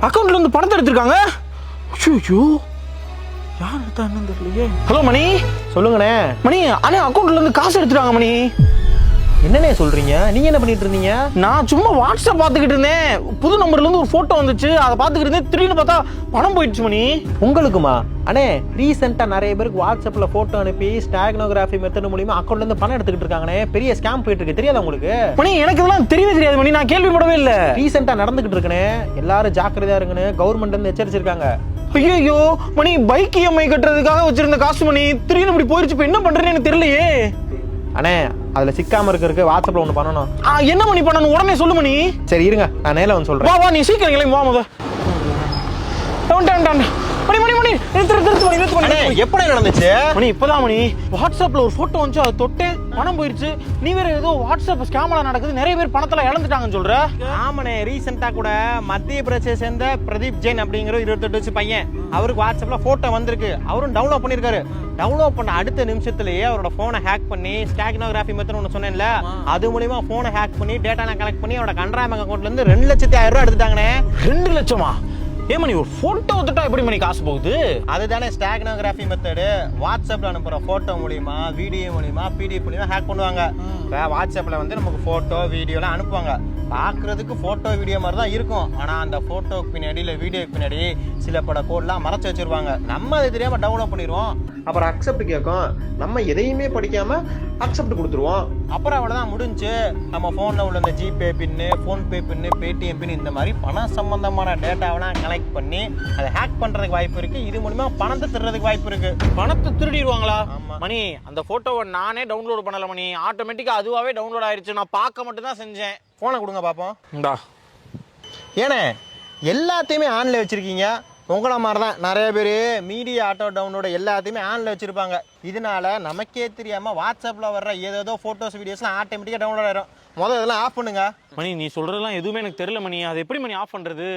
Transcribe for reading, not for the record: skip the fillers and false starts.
அக்கௌண்ட்ல இருந்து பணத்தை எடுத்திருக்காங்க. ஐயோ யார் எடுத்தா என்னன்னு தெரியலையே. ஹலோ மணி. சொல்லுங்கண்ணே. மணி அண்ணே அக்கௌண்ட்ல இருந்து காசு எடுத்துட்டாங்க மணி. என்னண்ணே சொல்றீங்க? நீங்க என்ன பண்ணிட்டு இருந்தீங்க? நான் சும்மா வாட்ஸ்அப் பார்த்துக்கிட்டு இருந்தேன். புது நம்பர்ல இருந்து ஒரு போட்டோ வந்துச்சு, அதை பார்த்துக்கிட்டு இருந்தேன். திடீர்னு பார்த்தா பணம் போயிடுச்சு மணி. உங்களுக்குமா? அண்ணே ரீசெண்டா நிறைய பேருக்கு வாட்ஸ்அப்ல போட்டோ அனுப்பி ஸ்டாக்னோகிராஃபி மெத்தட் மூலியமா அக்கௌண்ட்ல இருந்து பணம் எடுத்துக்கிட்டு இருக்காங்கண்ணே. பெரிய ஸ்கேம் போயிட்டு இருக்கு, தெரியாதா உங்களுக்கு? மணி எனக்கு இதெல்லாம் தெரியவே தெரியாது மணி, நான் கேள்விப்படவே இல்லை. ரீசெண்டா நடந்துகிட்டு இருக்குண்ணே. எல்லாரும் ஜாக்கிரதையா இருங்கன்னு கவர்மெண்ட் இருந்து எச்சரிச்சிருக்காங்க. ஐயோ மணி, பைக் இஎம்ஐ கட்டுறதுக்காக வச்சிருந்த காசு மணி திடீர்னு இப்படி போயிருச்சு. இப்போ என்ன பண்றேன்னு எனக்கு தெரியலையே. அண்ணே அதுல சிக்காம இருக்கிறதுக்கு வாட்ஸ்அப்ல ஒண்ணு பண்ணணும். என்ன மணி பண்ணணும் உடனே சொல்லு மணி. சரி இருங்க, நான் நேரில் வந்து சொல்றேன். வா வா, நீ சீக்கிரம் கிளம்பி வா. மணி மணி மணி எப்படி நடந்துச்சு மணி? இப்பதான் மணி வாட்ஸ்அப்ல ஒரு போட்டோ வந்துச்சு, அதை தொட்டு பணம் போயிருச்சு. நீ வேற ஏதோ வாட்ஸ்அப் ஸ்கேம்லாம் நடக்குது, நிறைய பேர் பணத்துல இழந்துட்டாங்கன்னு சொல்ற. ஆமாண்ணே, ரீசெண்டா கூட மத்திய பிரதேச சேர்ந்த பிரதீப் ஜெயின் அப்படிங்கிற 28 வயசு பையன், அவருக்கு வாட்ஸ்அப்ல போட்டோ வந்திருக்கு. அவரும் டவுன்லோட் பண்ணிருக்காரு. டவுன்லோட் பண்ண அடுத்த நிமிஷத்துலயே அவரோட போனை ஹேக் பண்ணி ஸ்டாக்னோகிராஃபி மெத்தட் ஒன்று சொன்னேன்ல, அது மூலியமா போனை ஹேக் பண்ணி டேட்டா கலெக்ட் பண்ணி அவரோட கனரா பேங்க் அக்கௌண்ட்ல இருந்து 2,05,000 ரூபாய் எடுத்துட்டாங்கண்ணே. 2 லட்சமா? ஏ மணி, ஒரு போட்டோ வந்துட்டா எப்படி மணி காசு போகுது? அதுதானே ஸ்டாக்னோகிராஃபி மெத்தடு. வாட்ஸ்அப்ல அனுப்புற போட்டோ மூலியமா, வீடியோ மூலியமா, பிடிஎஃப் மூலியமா ஹேக் பண்ணுவாங்க. வாட்ஸ்அப்ல வந்து நமக்கு போட்டோ வீடியோலாம் அனுப்புவாங்க. பார்க்கறதுக்கு போட்டோ வீடியோ மாதிரி தான் இருக்கும். ஆனா அந்த போட்டோக்கு பின்னாடி இல்லை வீடியோக்கு பின்னாடி சில பட கோட்லாம் மறைச்சு வச்சிருவாங்க. நம்ம அது தெரியாம டவுன்லோட் பண்ணிடுவோம். அப்புறம் அக்செப்ட் கேட்கும். நம்ம எதையுமே படிக்காம அக்செப்ட் கொடுத்துருவோம். அப்புறம் அவ்வளோதான் முடிஞ்சு. நம்ம ஃபோனில் உள்ள இந்த ஜிபே பின்னு, ஃபோன்பே பின்னு, பேடிஎம் பின், இந்த மாதிரி பணம் சம்பந்தமான டேட்டாவெல்லாம் கலெக்ட் பண்ணி அதை ஹேக் பண்றதுக்கு வாய்ப்பு இருக்கு. இது மூலமா பணத்தை திருடுறதுக்கு வாய்ப்பு இருக்கு. பணத்தை திருடிடுவாங்களா? மணி அந்த போட்டோவை நானே டவுன்லோட் பண்ணல மணி, ஆட்டோமேட்டிக்கா அதுவாவே டவுன்லோட் ஆயிருச்சு. நான் பார்க்க மட்டும் தான் செஞ்சேன். போனை கொடுங்க பாப்போம். இந்தா. ஏனே எல்லாத்தையுமே ஆன்ல வச்சிருக்கீங்க? உங்களை மாதிரி தான் நிறைய பேர் மீடியா ஆட்டோ டவுன்லோட எல்லாத்தையுமே ஆன்ல வச்சிருப்பாங்க. இதனால நமக்கே தெரியாம வாட்ஸ்அப்ல வர்ற ஏதோ போட்டோஸ் வீடியோஸ்லாம் ஆட்டோமேட்டிக்கா டவுன்லோட் ஆயிரும். முதல்ல இதெல்லாம் ஆஃப் பண்ணுங்க. மணி நீ சொல்றதெல்லாம் எதுவுமே எனக்கு தெரியல மணி, அது எப்படி மணி ஆஃப் பண்றது?